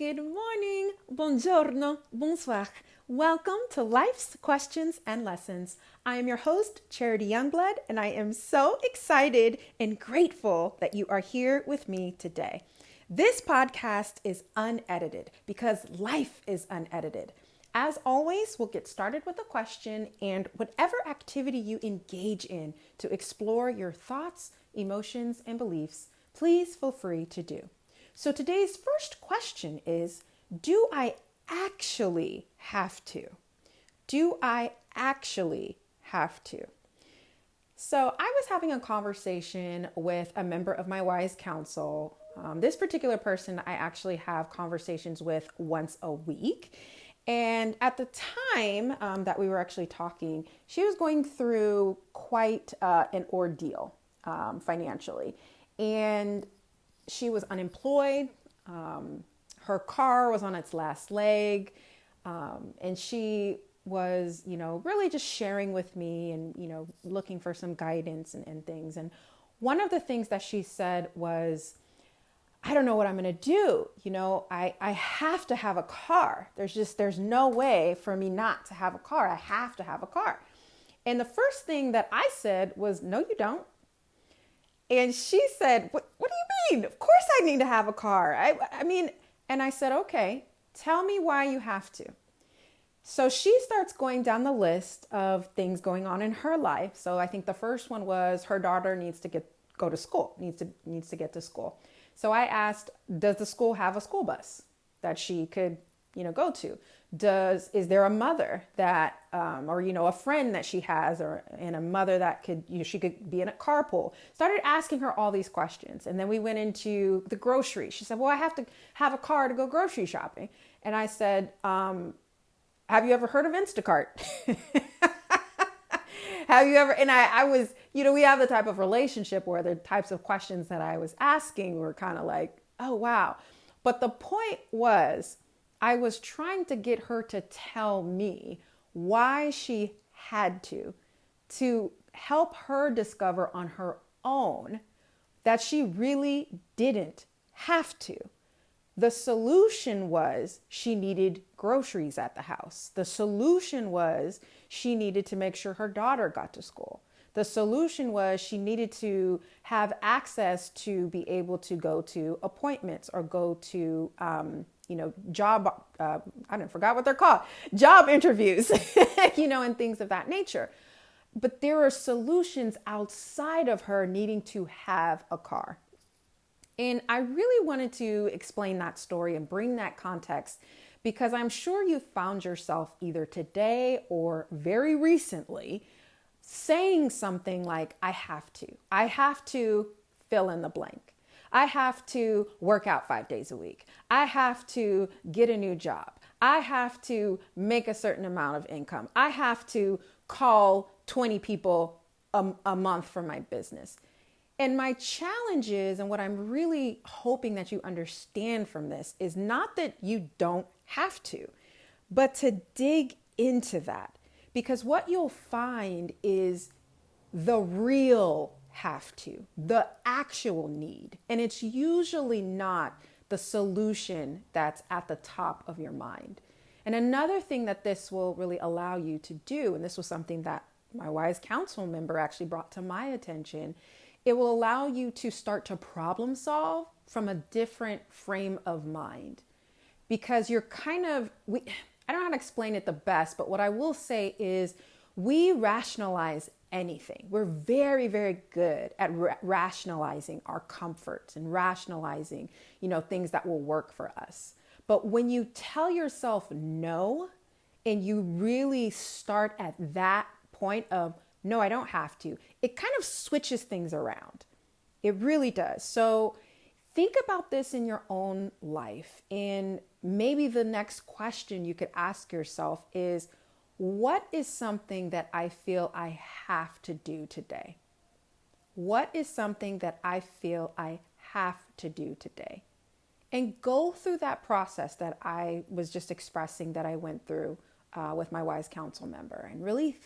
Good morning, buongiorno, bonsoir. Welcome to Life's Questions and Lessons. I am your host, Charity Youngblood, and I am so excited and grateful that you are here with me today. This podcast is unedited because life is unedited. As always, we'll get started with a question and whatever activity you engage in to explore your thoughts, emotions, and beliefs, please feel free to do. So today's first question is, do I actually have to? Do I actually have to? So I was having a conversation with a member of my WISE Council. This particular person I actually have conversations with once a week. And at the time that we were actually talking, she was going through quite an ordeal financially. And she was unemployed. Her car was on its last leg. And she was, really just sharing with me and, looking for some guidance and things. And one of the things that she said was, I don't know what I'm going to do. I have to have a car. There's no way for me not to have a car. I have to have a car. And the first thing that I said was, no, you don't. And she said, what do you mean? Of course I need to have a car. And I said, okay, tell me why you have to. So she starts going down the list of things going on in her life. So I think the first one was her daughter needs to go to school, needs to get to school. So I asked, does the school have a school bus that she could, go to? Is there a mother that, or a friend that she has, and a mother that she could be in a carpool? Started asking her all these questions. And then we went into the grocery. She said, well, I have to have a car to go grocery shopping. And I said, have you ever heard of Instacart? Have you ever, and I was, we have the type of relationship where the types of questions that I was asking were kind of like, oh, wow. But the point was, I was trying to get her to tell me why she had to help her discover on her own that she really didn't have to. The solution was she needed groceries at the house. The solution was she needed to make sure her daughter got to school. The solution was she needed to have access to be able to go to appointments or go to, job, forgot what they're called, job interviews, and things of that nature. But there are solutions outside of her needing to have a car. And I really wanted to explain that story and bring that context because I'm sure you found yourself either today or very recently saying something like, I have to fill in the blank. I have to work out 5 days a week. I have to get a new job. I have to make a certain amount of income. I have to call 20 people a month for my business. And my challenge is, and what I'm really hoping that you understand from this is not that you don't have to, but to dig into that. Because what you'll find is the real have to, the actual need. And it's usually not the solution that's at the top of your mind. And another thing that this will really allow you to do, and this was something that my WISE Council member actually brought to my attention, it will allow you to start to problem solve from a different frame of mind. Because you're I don't know how to explain it the best, but what I will say is we rationalize anything. We're very, very good at rationalizing our comforts and rationalizing, things that will work for us. But when you tell yourself no, and you really start at that point of, no, I don't have to, it kind of switches things around. It really does. So think about this in your own life. And maybe the next question you could ask yourself is, what is something that I feel I have to do today? What is something that I feel I have to do today? And go through that process that I was just expressing that I went through with my WISE Council member, and really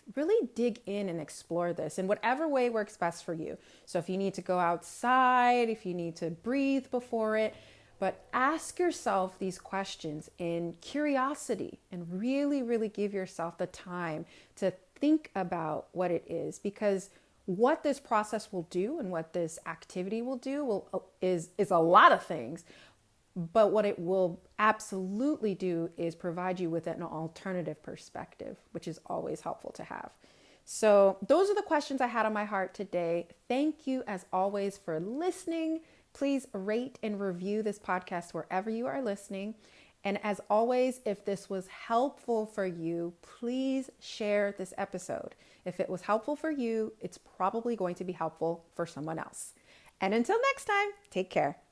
dig in and explore this in whatever way works best for you. So if you need to go outside, if you need to breathe before it, But ask yourself these questions in curiosity and really, really give yourself the time to think about what it is, because what this process will do and what this activity will do is a lot of things. But what it will absolutely do is provide you with an alternative perspective, which is always helpful to have. So those are the questions I had on my heart today. Thank you, as always, for listening. Please rate and review this podcast wherever you are listening. And as always, if this was helpful for you, please share this episode. If it was helpful for you, it's probably going to be helpful for someone else. And until next time, take care.